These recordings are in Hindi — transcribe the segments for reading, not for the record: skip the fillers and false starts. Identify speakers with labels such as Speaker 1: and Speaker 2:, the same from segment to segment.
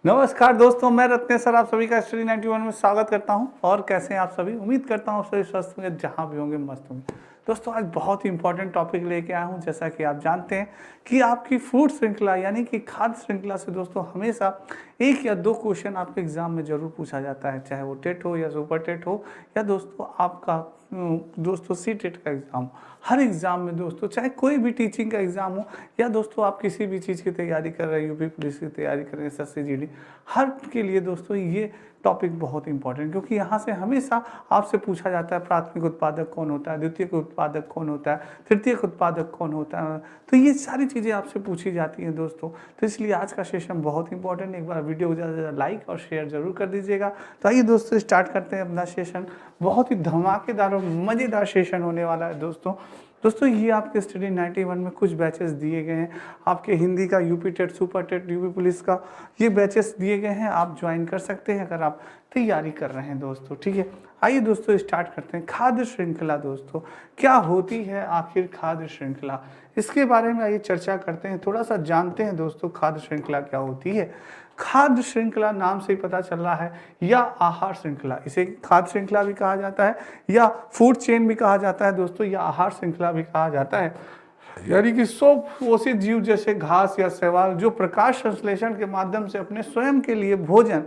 Speaker 1: नमस्कार दोस्तों, मैं रत्नेश सर आप सभी का स्टडी 91 में स्वागत करता हूं। और कैसे हैं आप सभी? उम्मीद करता हूं आप सभी स्वस्थ होंगे, जहां भी होंगे मस्त होंगे। दोस्तों आज बहुत ही इंपॉर्टेंट टॉपिक लेके आया हूं। जैसा कि आप जानते हैं कि आपकी फूड श्रृंखला यानी कि खाद्य श्रृंखला से दोस्तों हमेशा एक या दो क्वेश्चन आपके एग्जाम में जरूर पूछा जाता है, चाहे वो टेट हो या सुपर टेट हो या दोस्तों आपका दोस्तों सी टेट का एग्जाम हो। हर एग्जाम में दोस्तों, चाहे कोई भी टीचिंग का एग्जाम हो या दोस्तों आप किसी भी चीज़ की तैयारी कर रहे हैं, यूपी पुलिस की तैयारी कर रहे हैं, एसएससी जीडी, हर के लिए दोस्तों ये टॉपिक बहुत इंपॉर्टेंट, क्योंकि यहाँ से हमेशा आपसे पूछा जाता है प्राथमिक उत्पादक कौन होता है, द्वितीयक उत्पादक कौन होता है, तृतीयक उत्पादक कौन होता है। तो ये सारी चीज़ें आपसे पूछी जाती हैं दोस्तों। तो इसलिए आज का सेशन बहुत इंपॉर्टेंट है। एक बार वीडियो को ज़्यादा से ज़्यादा लाइक और शेयर जरूर कर दीजिएगा। तो आइए दोस्तों स्टार्ट करते हैं अपना सेशन। बहुत ही धमाकेदार और मज़ेदार सेशन होने वाला है दोस्तों ये आपके स्टडी 91 में कुछ बैचेस दिए गए हैं। आपके हिंदी का UP TET, super TET, UP police का ये बैचेस दिए गए हैं, आप ज्वाइन कर सकते हैं अगर आप तैयारी कर रहे हैं दोस्तों। ठीक है, आइए दोस्तों स्टार्ट करते हैं। खाद्य श्रृंखला दोस्तों क्या होती है आखिर खाद्य श्रृंखला, इसके बारे में आइए चर्चा करते हैं, थोड़ा सा जानते हैं दोस्तों खाद्य श्रृंखला क्या होती है। खाद्य श्रृंखला नाम से ही पता चल रहा है, या आहार श्रृंखला, इसे खाद्य श्रृंखला भी कहा जाता है या फूड चेन भी कहा जाता है दोस्तों, या आहार श्रृंखला भी कहा जाता है। यानी कि सौ पोषित जीव जैसे घास या शैवाल जो प्रकाश संश्लेषण के माध्यम से अपने स्वयं के लिए भोजन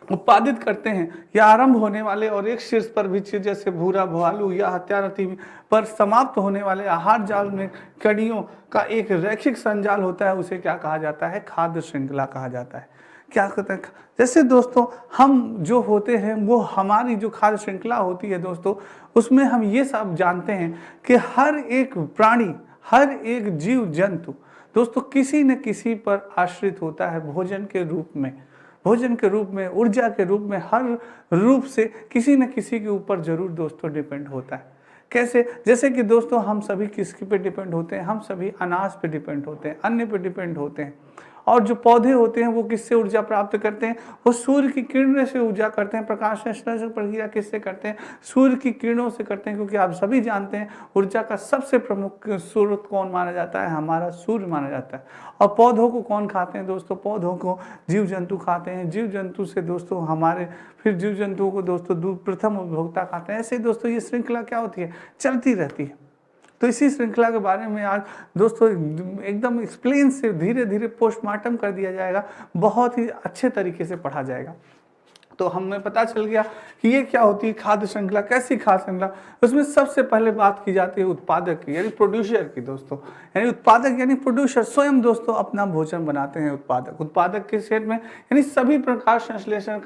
Speaker 1: उत्पादित करते हैं, या आरंभ होने वाले और एक शीर्ष पर विच्छिन्न जैसे भूरा, भालू या हत्यारथी पर समाप्त होने वाले आहार जाल में कड़ियों का एक रैखिक संजाल होता है, उसे क्या कहा जाता है? खाद्य श्रृंखला कहा जाता है। क्या कहते हैं? जैसे दोस्तों हम जो होते हैं वो हमारी जो खाद्य श्रृंखला होती है दोस्तों, उसमें हम ये सब जानते हैं कि हर एक प्राणी, हर एक जीव जंतु दोस्तों किसी न किसी पर आश्रित होता है भोजन के रूप में, ऊर्जा के रूप में, हर रूप से किसी न किसी के ऊपर जरूर दोस्तों डिपेंड होता है। कैसे? जैसे कि दोस्तों हम सभी किसके पे डिपेंड होते हैं? हम सभी अनाज पे डिपेंड होते हैं, अन्न पे डिपेंड होते हैं। और जो पौधे होते हैं वो किससे ऊर्जा प्राप्त करते हैं? वो सूर्य की किरणों से ऊर्जा करते हैं। प्रकाश संश्लेषण प्रक्रिया किससे करते हैं? सूर्य की किरणों से करते हैं, क्योंकि आप सभी जानते हैं ऊर्जा का सबसे प्रमुख स्रोत कौन माना जाता है? हमारा सूर्य माना जाता है। और पौधों को कौन खाते हैं दोस्तों? पौधों को जीव जंतु खाते हैं। जीव जंतु से दोस्तों हमारे फिर जीव जंतुओं को दोस्तों दूध प्रथम उपभोक्ता खाते हैं। ऐसे दोस्तों ये श्रृंखला क्या होती है? चलती रहती है। तो इसी श्रृंखला के बारे में आज दोस्तों एकदम एक्सप्लेन से धीरे धीरे पोस्टमार्टम कर दिया जाएगा, बहुत ही अच्छे तरीके से पढ़ा जाएगा। तो हमें पता चल गया कि ये क्या होती है खाद्य श्रृंखला, कैसी खाद्य श्रृंखला। उसमें सबसे पहले बात की जाती है उत्पादक की, यानी प्रोड्यूसर की दोस्तों। यानी उत्पादक यानी प्रोड्यूसर स्वयं दोस्तों अपना भोजन बनाते हैं। उत्पादक के सेट में यानी सभी प्रकाश संश्लेषण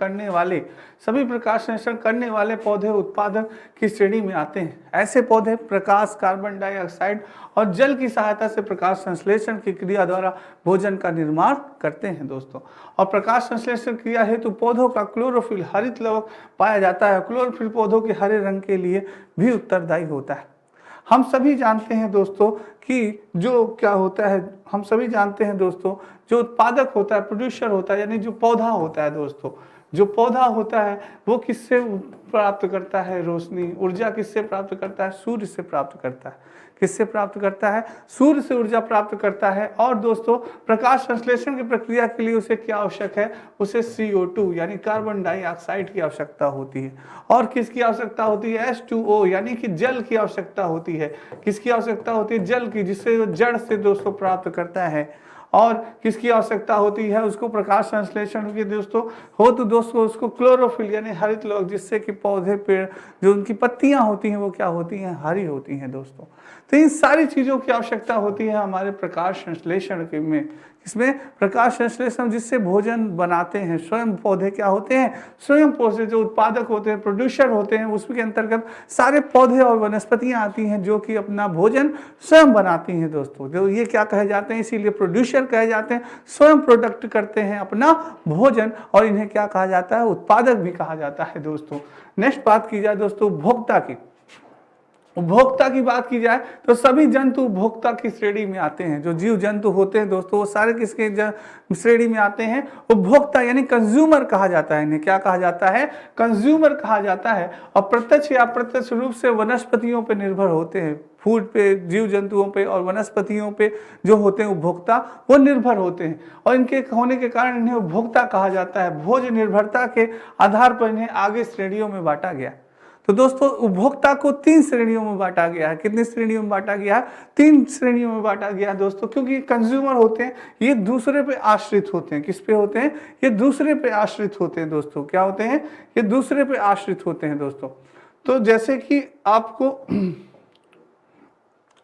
Speaker 1: करने वाले पौधे उत्पादक की श्रेणी में आते हैं। ऐसे पौधे प्रकाश, कार्बन डाइऑक्साइड और जल की सहायता से प्रकाश संश्लेषण की क्रिया द्वारा भोजन का निर्माण करते हैं दोस्तों। और प्रकाश संश्लेषण क्रिया हेतु पौधों का क्लोरोफिल हरित लवक पाया जाता है। क्लोरोफिल पौधों के हरे रंग के लिए भी उत्तरदायी होता है। हम सभी जानते हैं दोस्तों कि जो क्या होता है, हम सभी जानते हैं दोस्तों जो उत्पादक होता है, प्रोड्यूसर होता है, यानी जो पौधा होता है दोस्तों, जो पौधा होता है वो किससे प्राप्त करता है? रोशनी, ऊर्जा किससे प्राप्त करता है? सूर्य से प्राप्त करता है। किससे प्राप्त करता है? सूर्य से ऊर्जा प्राप्त करता है। और दोस्तों प्रकाश संश्लेषण की प्रक्रिया के लिए उसे क्या आवश्यक है? उसे CO2 यानी कार्बन डाइऑक्साइड की आवश्यकता होती है। और किसकी आवश्यकता होती है? H2O यानी कि जल की आवश्यकता होती है। किसकी आवश्यकता होती है? जल की, जिससे जड़ से दोस्तों प्राप्त करता है। और किसकी आवश्यकता होती है? उसको प्रकाश संश्लेषण के दोस्तों हो तो दोस्तों उसको क्लोरोफिल यानी हरित लवक, जिससे कि पौधे, पेड़, जो उनकी पत्तियां होती हैं वो क्या होती हैं? हरी होती हैं दोस्तों। तो इन सारी चीजों की आवश्यकता होती है हमारे प्रकाश संश्लेषण के में। इसमें प्रकाश संश्लेषण जिससे भोजन बनाते हैं, स्वयं पौधे क्या होते हैं? स्वयं पौधे जो उत्पादक होते हैं, प्रोड्यूसर होते हैं, उसके अंतर्गत सारे पौधे और वनस्पतियां आती हैं जो कि अपना भोजन स्वयं बनाती हैं दोस्तों। जो ये क्या कहे जाते हैं? इसीलिए प्रोड्यूसर कहे जाते हैं। स्वयं प्रोडक्ट करते हैं अपना भोजन, और इन्हें क्या कहा जाता है? उत्पादक भी कहा जाता है दोस्तों। नेक्स्ट बात की जाए दोस्तों उपभोक्ता की। उपभोक्ता की बात की जाए तो सभी जंतु उपभोक्ता की श्रेणी में आते हैं। जो जीव जंतु होते हैं दोस्तों वो सारे किसके श्रेणी में आते हैं? उपभोक्ता, यानी कंज्यूमर कहा जाता है इन्हें। क्या कहा जाता है? कंज्यूमर कहा जाता है। और प्रत्यक्ष या अप्रत्यक्ष रूप से वनस्पतियों पर निर्भर होते हैं। फूड पे, जीव जंतुओं पे और वनस्पतियों पे जो होते हैं उपभोक्ता, वो निर्भर होते हैं और इनके होने के कारण इन्हें उपभोक्ता कहा जाता है। भोज निर्भरता के आधार पर इन्हें आगे श्रेणियों में बांटा गया। तो दोस्तों उपभोक्ता को 3 श्रेणियों में बांटा गया है। कितनी श्रेणियों में बांटा गया है? 3 श्रेणियों में बांटा गया है दोस्तों, क्योंकि कंज्यूमर होते हैं ये दूसरे पे आश्रित होते हैं। किस पे होते हैं? ये दूसरे पे आश्रित होते हैं दोस्तों। क्या होते हैं? ये दूसरे पे आश्रित होते हैं दोस्तों। तो जैसे कि आपको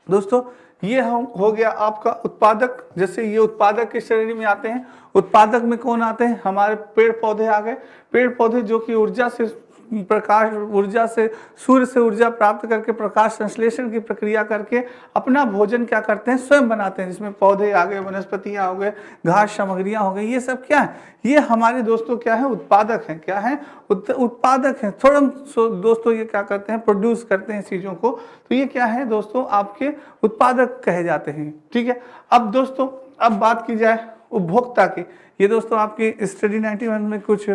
Speaker 1: दोस्तों ये हो गया आपका उत्पादक। जैसे ये उत्पादक की श्रेणी में आते हैं। उत्पादक में कौन आते हैं? हमारे पेड़ पौधे आ गए। पेड़ पौधे जो कि ऊर्जा से, प्रकाश ऊर्जा से, सूर्य से ऊर्जा प्राप्त करके प्रकाश संश्लेषण की प्रक्रिया करके अपना भोजन क्या करते हैं? स्वयं बनाते हैं। जिसमें पौधे आ गए, वनस्पतियां हो गए, घास सामग्रियां हो गई, ये सब क्या है? ये हमारे दोस्तों क्या है? उत्पादक हैं। क्या है? उत्पादक हैं। थोड़ा दोस्तों ये क्या करते हैं? प्रोड्यूस करते हैं चीजों को। तो ये क्या है दोस्तों? आपके उत्पादक कहे जाते हैं। ठीक है। अब दोस्तों अब बात की जाए उपभोक्ता की। ये दोस्तों आपकी स्टडी 91 में कुछ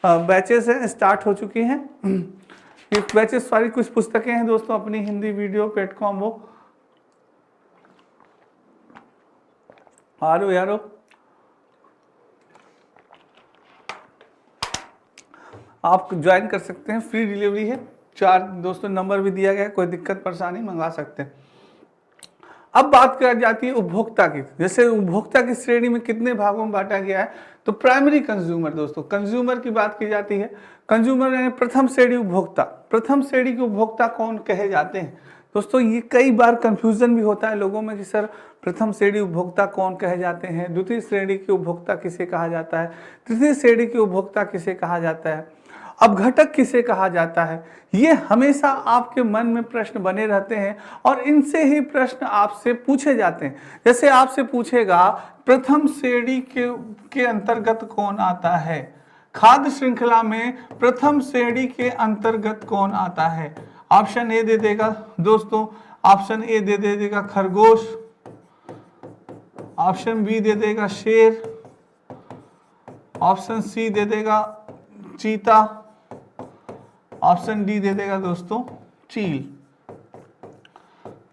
Speaker 1: बैचेस हैं, स्टार्ट हो चुकी हैं। ये बैचेस सारी कुछ पुस्तकें हैं दोस्तों अपनी हिंदी वीडियो प्लेटफॉर्म वो आरो यारो आप ज्वाइन कर सकते हैं। फ्री डिलीवरी है। 4 दोस्तों नंबर भी दिया गया है, कोई दिक्कत परेशानी मंगा सकते हैं। अब बात कर जाती है उपभोक्ता की। जैसे उपभोक्ता की श्रेणी में कितने भागों में बांटा गया है? तो प्राइमरी कंज्यूमर दोस्तों, कंज्यूमर की बात की जाती है। कंज्यूमर यानी प्रथम श्रेणी उपभोक्ता। प्रथम श्रेणी के उपभोक्ता कौन कहे जाते हैं? दोस्तों ये कई बार कंफ्यूजन भी होता है लोगों में कि सर प्रथम श्रेणी उपभोक्ता कौन कहे जाते हैं, द्वितीय श्रेणी के उपभोक्ता किसे कहा जाता है, तृतीय श्रेणी के उपभोक्ता किसे कहा जाता है, अपघटक किसे कहा जाता है। ये हमेशा आपके मन में प्रश्न बने रहते हैं और इनसे ही प्रश्न आपसे पूछे जाते हैं। जैसे आपसे पूछेगा प्रथम श्रेणी के अंतर्गत कौन आता है? खाद्य श्रृंखला में प्रथम श्रेणी के अंतर्गत कौन आता है? ऑप्शन ए दे देगा दोस्तों, ऑप्शन ए दे देगा खरगोश, ऑप्शन बी दे देगा शेर, ऑप्शन सी दे देगा चीता, ऑप्शन डी दे देगा दोस्तों चील।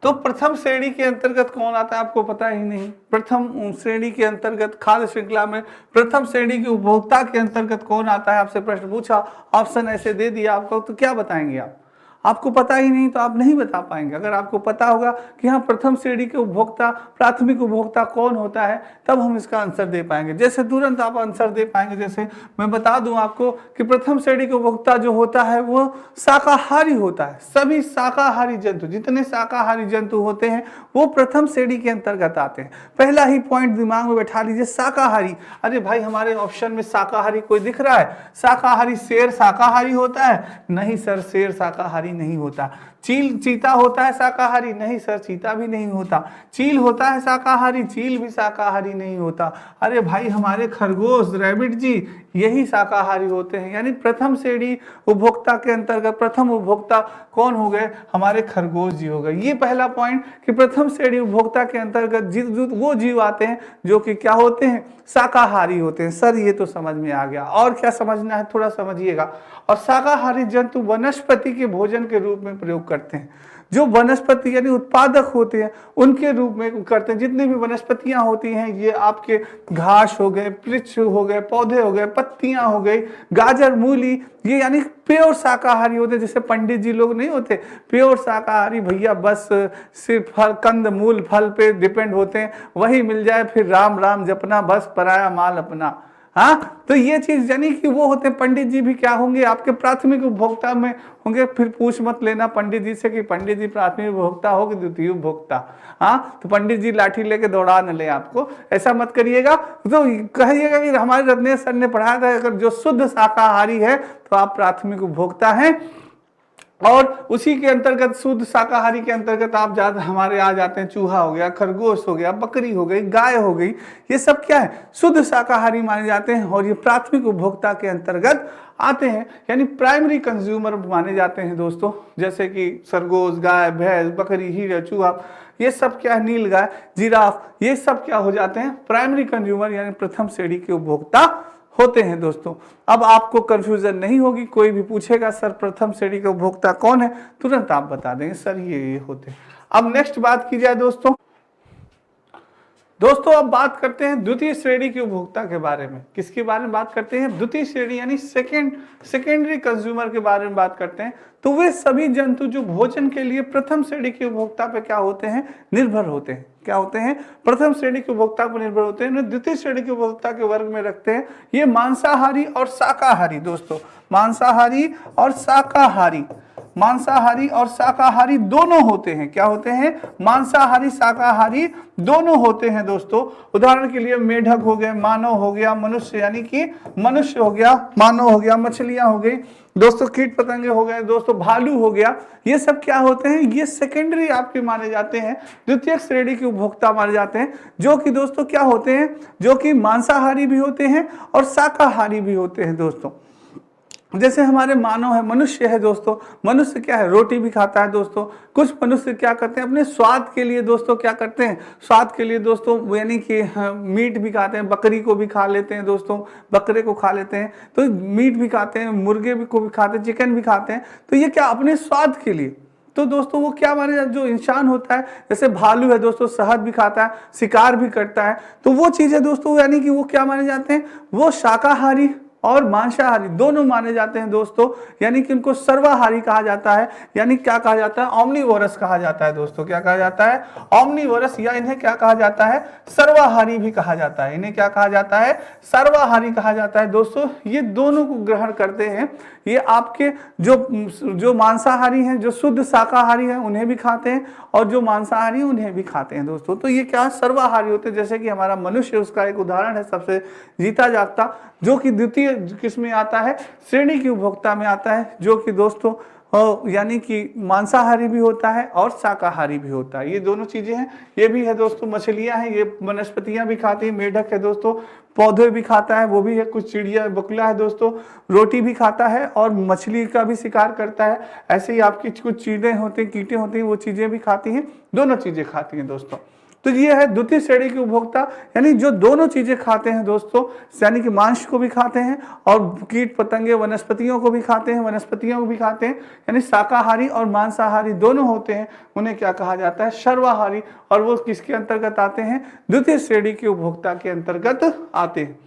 Speaker 1: तो प्रथम श्रेणी के अंतर्गत कौन आता है आपको पता ही नहीं। प्रथम श्रेणी के अंतर्गत खाद्य श्रृंखला में प्रथम श्रेणी के उपभोक्ता के अंतर्गत कौन आता है? आपसे प्रश्न पूछा, ऑप्शन ऐसे दे दिया आपको, तो क्या बताएंगे आप? आपको पता ही नहीं तो आप नहीं बता पाएंगे। अगर आपको पता होगा कि हाँ प्रथम श्रेणी के उपभोक्ता, प्राथमिक उपभोक्ता कौन होता है, तब हम इसका आंसर दे पाएंगे। जैसे तुरंत आप आंसर दे पाएंगे। जैसे मैं बता दूं आपको कि प्रथम श्रेणी के उपभोक्ता जो होता है वो शाकाहारी होता है। सभी शाकाहारी जंतु, जितने शाकाहारी जंतु होते हैं वो प्रथम श्रेणी के अंतर्गत आते हैं। पहला ही पॉइंट दिमाग में बैठा लीजिए, शाकाहारी। अरे भाई हमारे ऑप्शन में शाकाहारी कोई दिख रहा है? शाकाहारी शेर शाकाहारी होता है? नहीं सर, शेर शाकाहारी नहीं होता। चीता होता है शाकाहारी? नहीं सर, चीता भी नहीं होता। चील होता है शाकाहारी? चील भी शाकाहारी नहीं होता। अरे भाई हमारे खरगोश, रैबिट जी, यही शाकाहारी होते हैं। यानी प्रथम श्रेणी उपभोक्ता के अंतर्गत प्रथम उपभोक्ता कौन हो गए? हमारे खरगोश जी हो गए। ये पहला पॉइंट कि प्रथम श्रेणी उपभोक्ता के अंतर्गत वो जीव आते हैं जो कि क्या होते हैं? शाकाहारी होते हैं। सर ये तो समझ में आ गया, और क्या समझना है थोड़ा समझिएगा। और शाकाहारी जंतु वनस्पति के भोजन के रूप में प्रयोग करते हैं। जो वनस्पति यानी उत्पादक होते हैं उनके रूप में करते हैं। जितनी भी वनस्पतियां होती हैं ये आपके घास हो गए, वृक्ष हो गए, पौधे हो गए, पत्तियां हो गई, गाजर, मूली, ये यानी प्योर शाकाहारी होते हैं। जैसे पंडित जी लोग नहीं होते प्योर शाकाहारी, भैया बस सिर्फ फल, कंद मूल फल पे डिपेंड होते हैं, वही मिल जाए फिर राम राम जपना, बस पराया माल अपना। हाँ, तो ये चीज यानी कि वो होते हैं। पंडित जी भी क्या होंगे? आपके प्राथमिक उपभोक्ता में होंगे। फिर पूछ मत लेना पंडित जी से कि पंडित जी प्राथमिक उपभोक्ता हो कि द्वितीय उपभोक्ता। हाँ, तो पंडित जी लाठी लेके दौड़ा न ले आपको, ऐसा मत करिएगा। तो कहिएगा कि हमारे रत्नेश सर ने पढ़ाया था अगर जो शुद्ध शाकाहारी है तो आप प्राथमिक उपभोक्ता हैं। और उसी के अंतर्गत शुद्ध शाकाहारी के अंतर्गत आप हमारे आ जाते हैं चूहा हो गया, खरगोश हो गया, बकरी हो गई, गाय हो गई, ये सब क्या है, शुद्ध शाकाहारी माने जाते हैं और ये प्राथमिक उपभोक्ता के अंतर्गत आते हैं, यानी प्राइमरी कंज्यूमर माने जाते हैं दोस्तों। जैसे कि खरगोश, गाय, भैंस, बकरी, हिरण, चूहा, ये सब क्या है, नीलगाय, जिराफ, ये सब क्या हो जाते हैं, प्राइमरी कंज्यूमर यानी प्रथम श्रेणी के उपभोक्ता होते हैं दोस्तों। अब आपको कंफ्यूजन नहीं होगी, कोई भी पूछेगा सर प्रथम श्रेणी के उपभोक्ता कौन है, तुरंत आप बता देंगे सर ये होते हैं। अब नेक्स्ट बात की जाए दोस्तों, अब बात करते हैं द्वितीय श्रेणी के उपभोक्ता के बारे में। किसके बारे में बात करते हैं, द्वितीय श्रेणी यानी सेकेंडरी कंज्यूमर के बारे में बात करते हैं। तो वे सभी जंतु जो भोजन के लिए प्रथम श्रेणी के उपभोक्ता पे क्या होते हैं, निर्भर होते हैं। क्या होते हैं, प्रथम श्रेणी के उपभोक्ता पर निर्भर होते हैं, द्वितीय श्रेणी के उपभोक्ता के वर्ग में रखते हैं। ये मांसाहारी और शाकाहारी दोस्तों, मांसाहारी और शाकाहारी दोनों होते हैं। क्या होते हैं, मांसाहारी शाकाहारी दोनों होते हैं दोस्तों। उदाहरण के लिए मेढक हो गए, मानव हो गया, मनुष्य यानी कि मनुष्य हो गया, मानव हो गया, मछलियां हो गई दोस्तों, कीट पतंगे हो गए दोस्तों, भालू हो गया, ये सब क्या होते हैं, ये सेकेंडरी आपके माने जाते हैं, द्वितीय श्रेणी के उपभोक्ता माने जाते हैं, जो कि दोस्तों क्या होते हैं, जो कि मांसाहारी भी होते हैं और शाकाहारी भी होते हैं दोस्तों। जैसे हमारे मानव है, मनुष्य है दोस्तों, मनुष्य क्या है, रोटी भी खाता है दोस्तों। कुछ मनुष्य क्या करते हैं, अपने स्वाद के लिए दोस्तों क्या करते हैं, स्वाद के लिए दोस्तों यानी कि मीट भी खाते हैं, बकरी को भी खा लेते हैं दोस्तों, बकरे को खा लेते हैं, तो मीट भी खाते हैं, मुर्गे भी को भी खाते हैं, चिकन भी खाते हैं। तो ये क्या, अपने स्वाद के लिए। तो दोस्तों वो क्या माने जाते, जो इंसान होता है, जैसे भालू है दोस्तों, शहद भी खाता है, शिकार भी करता है, तो वो चीजें दोस्तों यानी कि वो क्या माने जाते हैं, वो शाकाहारी और मांसाहारी दोनों माने जाते हैं दोस्तों। यानी कि उनको सर्वाहारी कहा जाता है, यानी क्या कहा जाता है, ऑमनीवोरस कहा जाता है दोस्तों। क्या कहा जाता है, ऑमनीवोरस, या इन्हें क्या कहा जाता है, सर्वाहारी भी कहा जाता है। इन्हें क्या कहा जाता है, सर्वाहारी कहा जाता है दोस्तों। ये दोनों को ग्रहण करते हैं। ये आपके जो मांसाहारी हैं, जो शुद्ध शाकाहारी हैं, उन्हें भी खाते हैं, और जो मांसाहारी उन्हें भी खाते हैं दोस्तों। तो ये क्या सर्वाहारी होते हैं। जैसे कि हमारा मनुष्य, उसका एक उदाहरण है सबसे जीता जागता, जो कि द्वितीय किस में आता है, श्रेणी की उपभोक्ता में आता है, जो कि दोस्तों यानी कि मांसाहारी भी होता है और शाकाहारी भी होता है। ये दोनों चीजें हैं। ये भी है दोस्तों, मछलियां हैं, ये वनस्पतियां भी खाती है, मेढक है दोस्तों, पौधे भी खाता है, वो भी है, कुछ चिड़िया, बगुला है दोस्तों, रोटी भी खाता है और मछली का भी शिकार करता है। ऐसे ही आपकी कुछ चीजें होती हैं, कीटे होती हैं, वो चीजें भी खाती हैं, दोनों चीजें खाती हैं दोस्तों। तो ये है द्वितीय श्रेणी के उपभोक्ता, यानी जो दोनों चीजें खाते हैं दोस्तों, यानी कि मांस को भी खाते हैं और कीट पतंगे वनस्पतियों को भी खाते हैं, वनस्पतियों को भी खाते हैं, यानी शाकाहारी और मांसाहारी दोनों होते हैं। उन्हें क्या कहा जाता है, सर्वाहारी। और वो किसके अंतर्गत आते हैं, द्वितीय श्रेणी के उपभोक्ता के अंतर्गत आते हैं।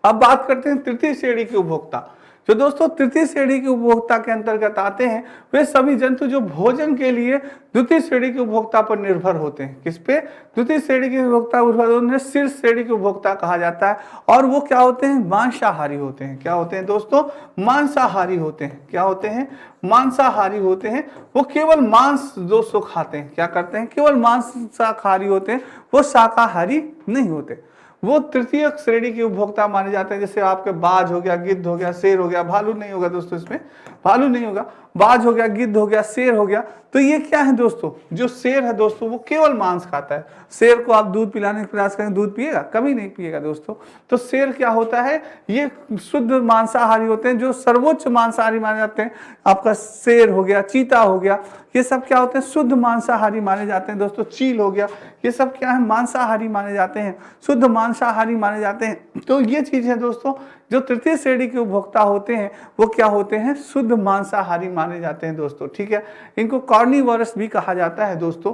Speaker 1: अब बात करते हैं तृतीय श्रेणी के उपभोक्ता। जो दोस्तों तृतीय श्रेणी के उपभोक्ता के अंतर्गत आते हैं, वे सभी जंतु जो भोजन के लिए द्वितीय श्रेणी के उपभोक्ता पर निर्भर होते हैं। किस पे, द्वितीय श्रेणी के उपभोक्ता, उन्हें शीर्ष श्रेणी के उपभोक्ता कहा जाता है। और वो क्या होते हैं, मांसाहारी होते हैं। क्या होते हैं दोस्तों, मांसाहारी होते हैं। क्या होते हैं, मांसाहारी होते हैं। वो केवल मांस दोस्तों खाते हैं। क्या करते हैं, केवल मांसाहारी होते हैं, वो शाकाहारी नहीं होते। वो तृतीय श्रेणी के उपभोक्ता माने जाते हैं। जैसे आपके बाज हो गया, गिद्ध हो गया, शेर हो गया, भालू नहीं होगा दोस्तों, इसमें भालू नहीं होगा, बाज हो गया, गिद्ध हो गया, शेर हो गया। तो ये क्या है दोस्तों, जो शेर है दोस्तों, वो केवल मांस खाता है। शेर को आप दूध पिलाने का प्रयास करें, दूध पिएगा, कभी नहीं पिएगा दोस्तों। तो शेर क्या होता है, ये शुद्ध मांसाहारी होते हैं, जो सर्वोच्च मांसाहारी माने जाते हैं। आपका शेर हो गया, चीता हो गया, ये सब क्या होते हैं, शुद्ध मांसाहारी माने जाते हैं दोस्तों। चील हो गया, ये सब क्या है, मांसाहारी माने जाते हैं, शुद्ध मांसाहारी माने जाते हैं। तो ये चीज है दोस्तों, जो तृतीय श्रेणी के उपभोक्ता होते हैं, वो क्या होते हैं, शुद्ध मांसाहारी माने जाते हैं दोस्तों। ठीक है, इनको कार्निवोरस भी कहा जाता है दोस्तों।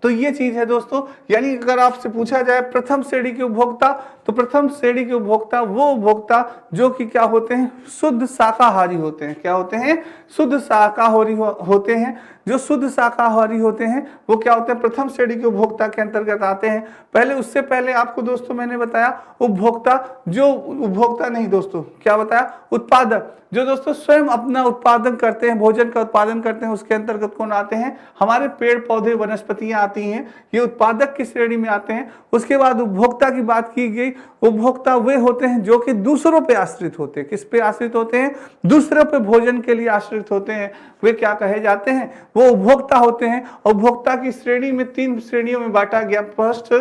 Speaker 1: तो ये चीज है दोस्तों। यानी अगर आपसे पूछा जाए प्रथम श्रेणी के उपभोक्ता, तो प्रथम श्रेणी के उपभोक्ता वो उपभोक्ता जो कि क्या होते हैं, शुद्ध शाकाहारी होते हैं। क्या होते हैं, शुद्ध शाकाहारी होते हैं, जो शुद्ध शाकाहारी होते हैं वो क्या होते हैं, प्रथम श्रेणी के उपभोक्ता के अंतर्गत आते हैं। पहले उससे पहले आपको दोस्तों मैंने बताया उपभोक्ता, जो उपभोक्ता नहीं दोस्तों, क्या बताया, उत्पादक, जो दोस्तों स्वयं अपना उत्पादन करते हैं, भोजन का उत्पादन करते हैं, उसके अंतर्गत कौन आते हैं, हमारे पेड़ पौधे वनस्पतियां आती हैं, ये उत्पादक की श्रेणी में आते हैं। उसके बाद उपभोक्ता की बात की गई, उपभोक्ता वे होते हैं जो कि दूसरों पे आश्रित होते हैं। किस पे आश्रित होते हैं, दूसरों पे भोजन के लिए आश्रित होते हैं, वे क्या कहे जाते हैं, वो उपभोक्ता होते हैं। उपभोक्ता की श्रेणी में 3 श्रेणियों में बांटा गया, फर्स्ट,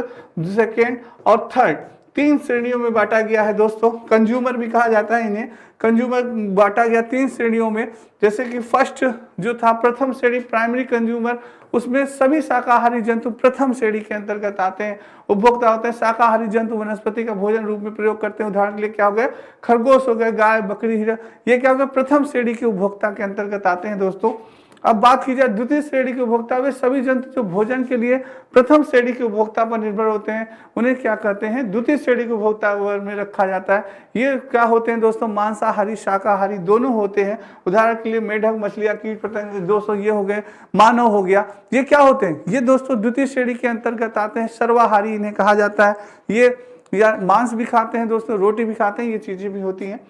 Speaker 1: सेकेंड और थर्ड, 3 श्रेणियों में बांटा गया है दोस्तों। कंज्यूमर भी कहा जाता है इन्हें, कंज्यूमर बांटा गया 3 श्रेणियों में। जैसे कि फर्स्ट जो था प्रथम श्रेणी प्राइमरी कंज्यूमर, उसमें सभी शाकाहारी जंतु प्रथम श्रेणी के अंतर्गत आते हैं। उपभोक्ता होते हैं शाकाहारी जंतु वनस्पति का भोजन रूप में प्रयोग करते हैं। उदाहरण के लिए क्या हो गए, खरगोश हो गए, गाय, बकरी, हिरण, ये क्या हो गया, प्रथम श्रेणी के उपभोक्ता के अंतर्गत आते हैं दोस्तों। अब बात की जाए द्वितीय श्रेणी के उपभोक्ता, वे सभी जंतु जो भोजन के लिए प्रथम श्रेणी के उपभोक्ता पर निर्भर होते हैं, उन्हें क्या कहते हैं, द्वितीय श्रेणी के उपभोक्ता वर्ग में रखा जाता है। ये क्या होते हैं दोस्तों, मांसाहारी शाकाहारी दोनों होते हैं। उदाहरण के लिए मेढक, मछलियां, कीट पतंग दोस्तों, ये हो गए, मानव हो गया, ये क्या होते हैं, ये दोस्तों द्वितीय श्रेणी के अंतर्गत आते हैं। सर्वाहारी इन्हें कहा जाता है, ये या मांस भी खाते हैं दोस्तों, रोटी भी खाते हैं, ये चीजें भी होती हैं।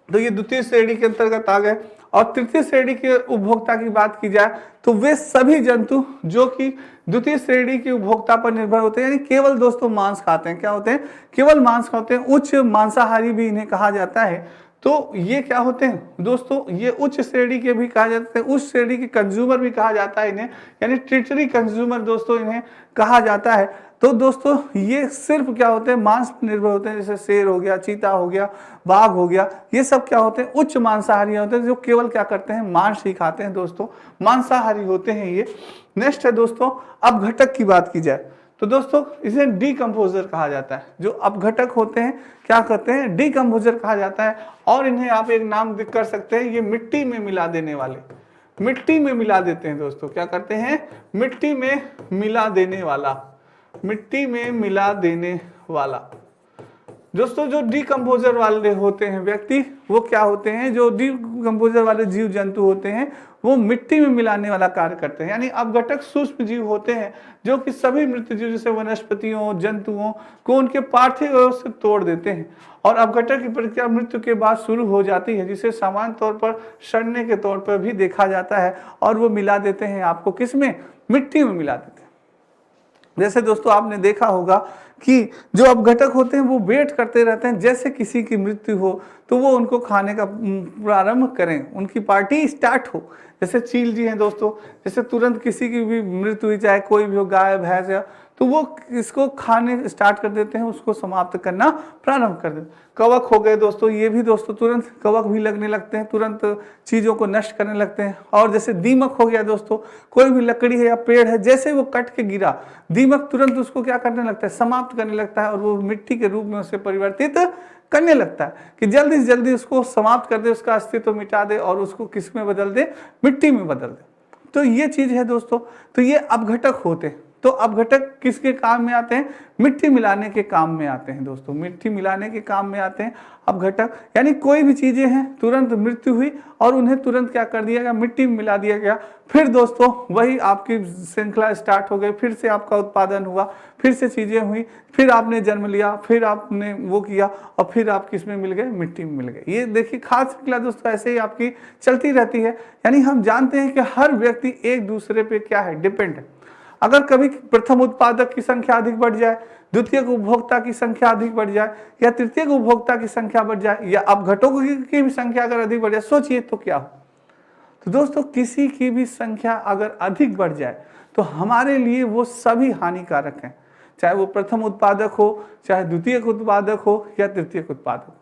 Speaker 1: तो ये द्वितीय श्रेणी के अंतर्गत आ गए। और तृतीय श्रेणी के उपभोक्ता की बात की जाए तो वे सभी जंतु जो कि द्वितीय श्रेणी के उपभोक्ता पर निर्भर होते हैं, यानी केवल दोस्तों मांस खाते हैं, क्या होते हैं, केवल मांस खाते हैं, उच्च मांसाहारी भी इन्हें कहा जाता है। तो ये क्या होते हैं दोस्तों, ये उच्च श्रेणी के भी कहा जाते हैं, उच्च श्रेणी के कंज्यूमर भी कहा जाता है इन्हें, यानी टेरिटरी कंज्यूमर दोस्तों इन्हें कहा जाता है। तो दोस्तों ये सिर्फ क्या होते हैं, मांस पर निर्भर होते हैं, जैसे शेर हो गया, चीता हो गया, बाघ हो गया, ये सब क्या होते हैं, उच्च मांसाहारी होते हैं, जो केवल क्या करते हैं, मांस ही खाते हैं दोस्तों, मांसाहारी होते हैं ये। नेक्स्ट है दोस्तों अपघटक की बात की जाए तो दोस्तों इसे डीकम्पोजर कहा जाता है। जो अपघटक होते हैं क्या कहते हैं, डीकम्पोजर कहा जाता है। और इन्हें आप एक नाम कर सकते हैं, ये मिट्टी में मिला देने वाले, मिट्टी में मिला देते हैं दोस्तों, क्या करते हैं, मिट्टी में मिला देने वाला, मिट्टी में मिला देने वाला। दोस्तों जो डीकम्पोजर वाले होते हैं व्यक्ति, वो क्या होते हैं, जो डीकम्पोजर वाले जीव जंतु होते हैं वो मिट्टी में मिलाने वाला कार्य करते हैं। यानी अपघटक सूक्ष्म जीव होते हैं जो कि सभी मृत जीव जैसे वनस्पतियों, जंतुओं को उनके पार्थिव अवस्था से तोड़ देते हैं। और अपघटक की प्रक्रिया मृत्यु के बाद शुरू हो जाती है, जिसे सामान्य तौर पर सड़ने के तौर पर भी देखा जाता है। और वो मिला देते हैं आपको किसमें, मिट्टी में मिला देते हैं। जैसे दोस्तों आपने देखा होगा कि जो अपघटक होते हैं वो वेट करते रहते हैं, जैसे किसी की मृत्यु हो तो वो उनको खाने का प्रारंभ करें, उनकी पार्टी स्टार्ट हो। जैसे चील जी हैं दोस्तों, जैसे तुरंत किसी की भी मृत्यु हुई, चाहे कोई भी हो, गाय भैंस या, तो वो इसको खाने स्टार्ट कर देते हैं, उसको समाप्त करना प्रारंभ कर देते हैं। कवक हो गए दोस्तों, ये भी दोस्तों तुरंत कवक भी लगने लगते हैं, तुरंत चीज़ों को नष्ट करने लगते हैं। और जैसे दीमक हो गया दोस्तों, कोई भी लकड़ी है या पेड़ है, जैसे वो कट के गिरा, दीमक तुरंत उसको क्या करने लगता है, समाप्त करने लगता है, और वो मिट्टी के रूप में उसे परिवर्तित करने लगता है कि जल्दी से जल्दी उसको समाप्त कर दे, उसका अस्तित्व मिटा दे और उसको किस में बदल दे, मिट्टी में बदल दे। तो ये चीज़ है दोस्तों, तो ये अपघटक होते हैं। तो अपघटक किसके काम में आते हैं, मिट्टी मिलाने के काम में आते हैं दोस्तों, मिट्टी मिलाने के काम में आते हैं अपघटक। यानी कोई भी चीजें हैं, तुरंत मृत्यु हुई और उन्हें तुरंत क्या कर दिया गया, मिट्टी में मिला दिया गया। फिर दोस्तों वही आपकी श्रृंखला स्टार्ट हो गई, फिर से आपका उत्पादन हुआ, फिर से चीजें हुई, फिर आपने जन्म लिया, फिर आपने वो किया और फिर आप किस में मिल गए, मिट्टी में मिल गए। ये देखिए खास श्रृंखला दोस्तों ऐसे ही आपकी चलती रहती है। यानी हम जानते हैं कि हर व्यक्ति एक दूसरे पे क्या है, डिपेंड है। अगर कभी प्रथम उत्पादक की संख्या अधिक बढ़ जाए, द्वितीय उपभोक्ता की संख्या अधिक बढ़ जाए, या तृतीय उपभोक्ता की संख्या बढ़ जाए, या अपघटकों की भी संख्या अगर अधिक बढ़ जाए, सोचिए तो क्या हो। तो दोस्तों किसी की भी संख्या अगर अधिक बढ़ जाए तो हमारे लिए वो सभी हानिकारक हैं, चाहे वो प्रथम उत्पादक हो, चाहे द्वितीय उत्पादक हो, या तृतीय उत्पादक हो।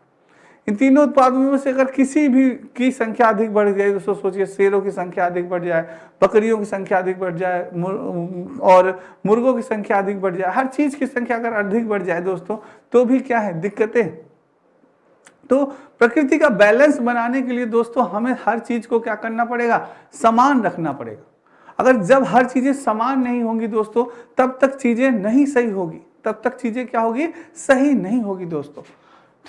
Speaker 1: इन तीनों उत्पादों में से अगर किसी भी की संख्या अधिक बढ़ जाए, दोस्तों सोचिए शेरों की संख्या अधिक बढ़ जाए, बकरियों की संख्या अधिक बढ़ जाए, और मुर्गों की संख्या अधिक बढ़ जाए, हर चीज की संख्या अगर अधिक बढ़ जाए दोस्तों, तो भी क्या है, दिक्कतें। तो प्रकृति का बैलेंस बनाने के लिए दोस्तों हमें हर चीज को क्या करना पड़ेगा, समान रखना पड़ेगा। अगर जब हर चीजें समान नहीं होंगी दोस्तों, तब तक चीजें नहीं सही होगी, तब तक चीजें क्या होगी, सही नहीं होगी दोस्तों।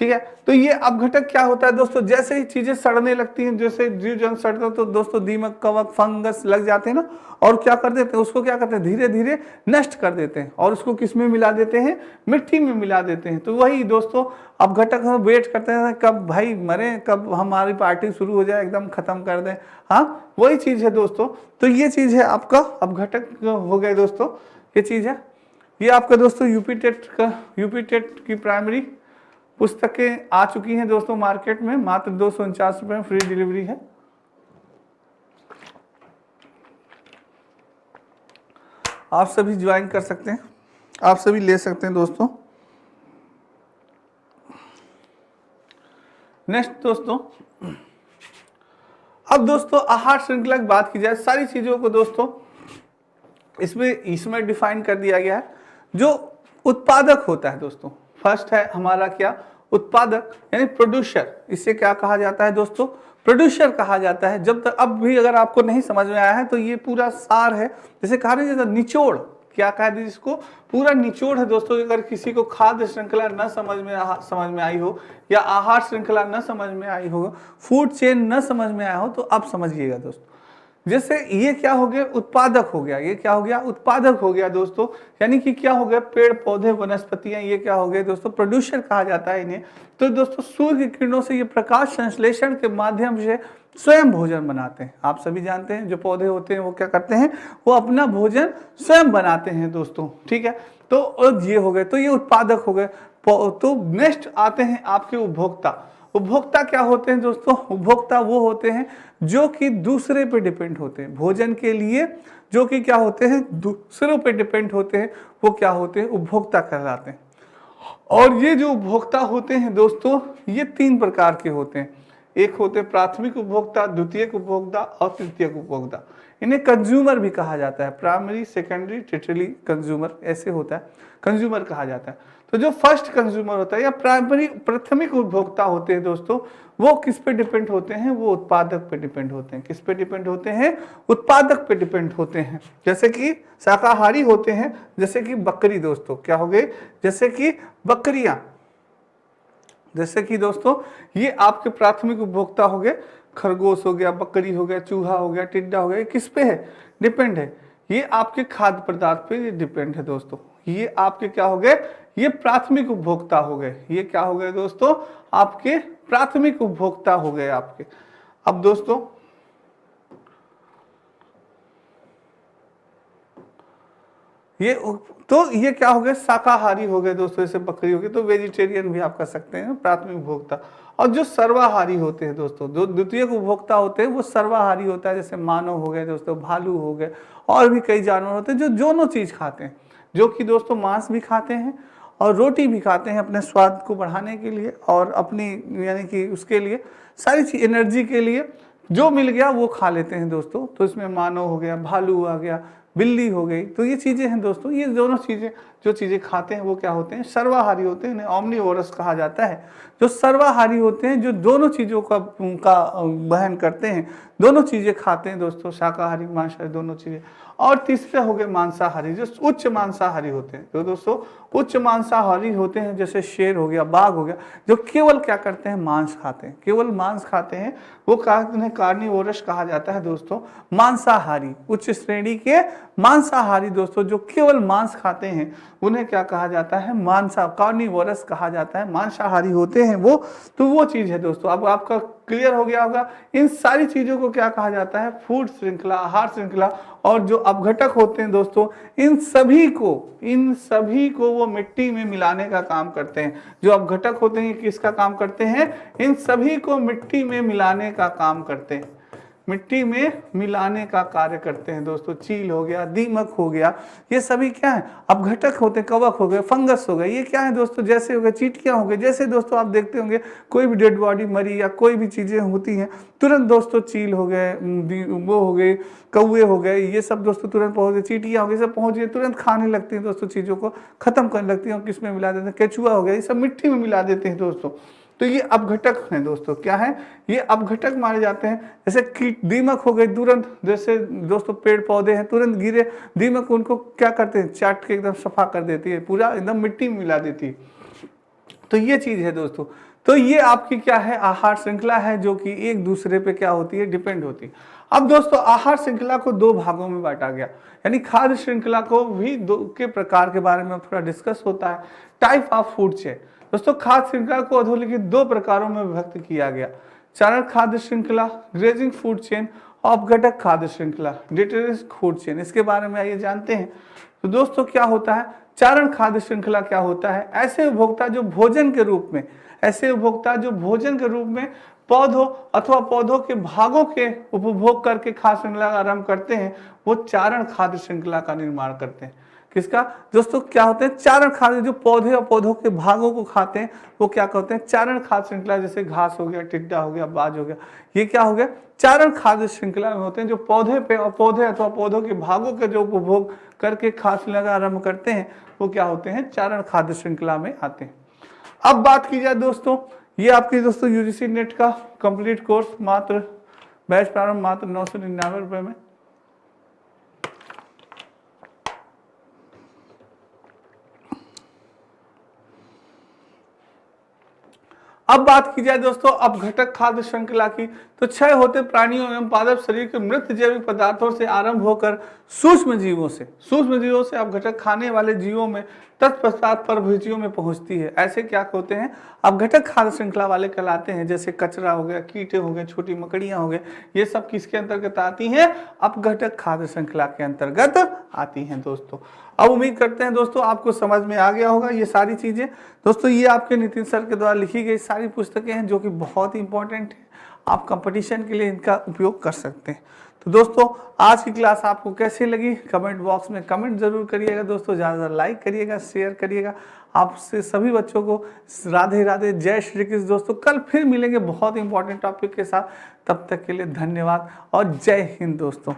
Speaker 1: ठीक है। तो ये अपघटक क्या होता है दोस्तों, जैसे ही चीजें सड़ने लगती हैं, जैसे जीव जंतु सड़ते हैं तो दोस्तों दीमक, कवक, फंगस लग जाते हैं ना, और क्या कर देते हैं उसको, क्या करते हैं धीरे धीरे नष्ट कर देते हैं, और उसको किस में मिला देते हैं, मिट्टी में मिला देते हैं। तो वही दोस्तों अपघटक हम वेट करते हैं कब भाई मरे, कब हमारी पार्टी शुरू हो जाए, एकदम खत्म कर दें। हाँ वही चीज है दोस्तों। तो ये चीज है आपका अपघटक हो गए दोस्तों, ये चीज है। ये आपका दोस्तों यूपी टेट की प्राइमरी पुस्तकें आ चुकी हैं दोस्तों मार्केट में, मात्र 249 रुपये में फ्री डिलीवरी है। आप सभी ज्वाइन कर सकते हैं, आप सभी ले सकते हैं दोस्तों। नेक्स्ट दोस्तों, अब दोस्तों आहार श्रृंखला की बात की जाए, सारी चीजों को दोस्तों इसमें डिफाइन कर दिया गया है। जो उत्पादक होता है दोस्तों, फर्स्ट है हमारा क्या, उत्पादक यानी प्रोड्यूसर, इसे क्या कहा जाता है दोस्तों, प्रोड्यूसर कहा जाता है। जब तक अब भी अगर आपको नहीं समझ में आया है तो ये पूरा सार है, जैसे कहा नहीं निचोड़, क्या कहा था जिसको, पूरा निचोड़ है दोस्तों। अगर किसी को खाद्य श्रृंखला न समझ में आई हो, या आहार श्रृंखला न समझ में आई हो, फूड चेन न समझ में आया हो, तो अब समझिएगा दोस्तों। जैसे ये क्या हो गया, उत्पादक हो गया, ये क्या हो गया, उत्पादक हो गया दोस्तों, यानी कि क्या हो गया, पेड़ पौधे वनस्पतियां, ये क्या हो गए दोस्तों, प्रोड्यूसर कहा जाता है इन्हें। तो दोस्तों सूर्य की किरणों से ये प्रकाश संश्लेषण के माध्यम से स्वयं भोजन बनाते हैं। आप सभी जानते हैं जो पौधे होते हैं वो क्या करते हैं, वो अपना भोजन स्वयं बनाते हैं दोस्तों, ठीक है। तो ये हो गए, तो ये उत्पादक हो गए। तो नेक्स्ट आते हैं आपके उपभोक्ता। उपभोक्ता क्या होते हैं दोस्तों, उपभोक्ता वो होते हैं जो कि दूसरे पे डिपेंड होते हैं भोजन के लिए, जो कि क्या होते हैं, दूसरों पे डिपेंड होते हैं, वो क्या होते हैं, उपभोक्ता कहलाते हैं। और ये जो उपभोक्ता होते हैं दोस्तों, ये 3 प्रकार के होते हैं। एक होते हैं प्राथमिक उपभोक्ता, द्वितीयक उपभोक्ता और तृतीयक उपभोक्ता। इन्हें कंज्यूमर भी कहा जाता है, प्राइमरी, सेकेंडरी, टर्टियरी कंज्यूमर, ऐसे होता है, कंज्यूमर कहा जाता है। तो जो फर्स्ट कंज्यूमर होता है या प्राइमरी प्राथमिक उपभोक्ता होते हैं दोस्तों, वो किस पे डिपेंड होते हैं, वो उत्पादक पे डिपेंड होते हैं। किस पे डिपेंड होते हैं, उत्पादक पे डिपेंड होते हैं। जैसे कि शाकाहारी होते हैं, जैसे कि बकरी दोस्तों, क्या हो गए, जैसे कि बकरियां, जैसे कि दोस्तों ये आपके प्राथमिक उपभोक्ता हो गए, खरगोश हो गया, बकरी हो गया, चूहा हो गया, टिड्डा हो गया, ये किस पे है, डिपेंड है, ये आपके खाद्य पदार्थ पे डिपेंड है दोस्तों। ये आपके क्या हो गए, ये प्राथमिक उपभोक्ता हो गए। ये क्या हो गए दोस्तों, आपके प्राथमिक उपभोक्ता हो गए आपके। अब दोस्तों ये क्या हो गए, शाकाहारी हो गए दोस्तों, जैसे बकरी हो गई, तो वेजिटेरियन भी आप कर सकते हैं, प्राथमिक उपभोक्ता। और जो सर्वाहारी होते हैं दोस्तों, जो द्वितीयक उपभोक्ता होते हैं, वो सर्वाहारी होता है, जैसे मानव हो गए दोस्तों, भालू हो गए, और भी कई जानवर होते हैं जो दोनों चीज खाते हैं, जो कि दोस्तों मांस भी खाते हैं और रोटी भी खाते हैं अपने स्वाद को बढ़ाने के लिए, और अपनी यानी कि उसके लिए सारी चीज एनर्जी के लिए जो मिल गया वो खा लेते हैं दोस्तों। तो इसमें मानव हो गया, भालू आ गया, बिल्ली हो गई, तो ये चीजें हैं दोस्तों। ये दोनों चीजें जो चीजें खाते हैं वो क्या होते हैं, सर्वाहारी होते हैं, इन्हें ओमनिवोरस कहा जाता है। जो सर्वाहारी होते हैं, जो दोनों चीजों का वहन करते हैं, दोनों चीजें खाते हैं दोस्तों, शाकाहारी मांसाहारी दोनों चीजें। और तीसरे हो गए मांसाहारी, जो उच्च मांसाहारी होते हैं। तो दोस्तों उच्च मांसाहारी होते हैं, जैसे शेर हो गया, बाघ हो गया, जो केवल क्या करते हैं, मांस खाते हैं, केवल मांस खाते हैं, वो कार्निवोरस कहा जाता है दोस्तों। मांसाहारी, उच्च श्रेणी के मांसाहारी दोस्तों, जो केवल मांस खाते हैं, उन्हें क्या कहा जाता है, कार्निवोरस कहा जाता है, मांसाहारी होते हैं वो। तो वो चीज है दोस्तों, अब आपका क्लियर हो गया होगा। इन सारी चीजों को क्या कहा जाता है, फूड श्रृंखला, आहार श्रृंखला। और जो अपघटक होते हैं दोस्तों, इन सभी को वो मिट्टी में मिलाने का काम करते हैं। जो अपघटक होते हैं किसका काम करते हैं, इन सभी को मिट्टी में मिलाने का काम करते हैं, मिट्टी में मिलाने का कार्य करते हैं दोस्तों। चील हो गया, दीमक हो गया, ये सभी क्या है, अपघटक होते हैं। कवक हो गए, फंगस हो गए, ये क्या है दोस्तों, जैसे हो गए चींटियां हो गए। जैसे दोस्तों आप देखते होंगे कोई भी डेड बॉडी मरी या कोई भी चीजें होती हैं, तुरंत दोस्तों चील हो गए, वो हो गए, कौवे हो गए, ये सब दोस्तों तुरंत पहुंच गए, चींटियां हो गई, सब पहुंच गए, तुरंत खाने लगती हैं दोस्तों, चीजों को खत्म करने लगती हैं। और किस में मिला देते हैं, केचुआ हो गया, ये सब मिट्टी में मिला देते हैं दोस्तों। तो ये अपघटक हैं दोस्तों, क्या है, ये अपघटक मारे जाते हैं। जैसे कीट, दीमक हो गई, तुरंत जैसे दोस्तों पेड़ पौधे हैं, तुरंत गिरे, दीमक उनको क्या करते हैं, चाट के एकदम सफा कर देती है, पूरा एकदम मिट्टी में मिला देती है। तो ये चीज है दोस्तों। तो ये आपकी क्या है, आहार श्रृंखला है, जो कि एक दूसरे पे क्या होती है, डिपेंड होती है। अब दोस्तों आहार श्रृंखला को दो भागों में बांटा गया, यानी खाद्य श्रृंखला को भी दो के प्रकार के बारे में थोड़ा डिस्कस होता है। टाइप ऑफ फूड चेन, दोस्तों खाद्य श्रृंखला को अधोलिखित दो प्रकारों में विभक्त किया गया। चारण खाद्य श्रृंखला, ग्रेजिंग फूड चेन, अपघटक खाद्य श्रृंखला, डिटरेटिव फूड चेन। इसके बारे में आइए जानते हैं। तो दोस्तों क्या होता है, चारण खाद्य श्रृंखला क्या होता है, ऐसे उपभोक्ता जो भोजन के रूप में, ऐसे उपभोक्ता जो भोजन के रूप में पौधों अथवा पौधों के भागों के उपभोग करके खाद्य श्रृंखला का आरंभ करते हैं, वो चारण खाद्य श्रृंखला का निर्माण करते हैं। किसका दोस्तों, क्या होते हैं, चारण खाद्य, जो पौधे और पौधों के भागों को खाते हैं वो क्या कहते हैं, चारण खाद्य श्रृंखला। जैसे घास हो गया, टिड्डा हो गया, बाज हो गया, ये क्या हो गया, चारण खाद्य श्रृंखला में होते हैं, जो पौधे पे और पौधे अथवा पौधों के भागों के जो उपभोग करके खाद्य श्रृंखला का आरंभ करते हैं, वो क्या होते हैं, चारण खाद्य श्रृंखला में आते हैं। अब बात की जाए दोस्तों, ये आपकी दोस्तों यूजीसी नेट का कंप्लीट कोर्स मात्र बैच प्रारंभ मात्र 999 रुपए में। अब बात की जाए दोस्तों अपघटक खाद्य श्रृंखला की, तो क्षय होते प्राणियों एवं पादप शरीर के मृत जैविक पदार्थों से आरंभ होकर सूक्ष्म जीवों से अपघटक खाने वाले जीवों में तत्पश्चात परभुजियों में पहुंचती है। ऐसे क्या होते हैं, अपघटक खाद्य श्रृंखला वाले कहलाते हैं। जैसे कचरा हो गया, कीटे हो गए, छोटी मकड़ियां हो गए, ये सब किसके अंतर्गत आती हैं, अपघटक खाद्य श्रृंखला के अंतर्गत आती हैं दोस्तों। अब उम्मीद करते हैं दोस्तों आपको समझ में आ गया होगा ये सारी चीजें। दोस्तों ये आपके नितिन सर के द्वारा लिखी गई सारी पुस्तकें हैं, जो कि बहुत ही इंपॉर्टेंट है, आप कंपटीशन के लिए इनका उपयोग कर सकते हैं। तो दोस्तों आज की क्लास आपको कैसी लगी, कमेंट बॉक्स में कमेंट जरूर करिएगा दोस्तों, ज़्यादा लाइक करिएगा, शेयर करिएगा। आपसे सभी बच्चों को राधे राधे, जय श्री कृष्ण दोस्तों। कल फिर मिलेंगे बहुत इंपॉर्टेंट टॉपिक के साथ, तब तक के लिए धन्यवाद और जय हिंद दोस्तों।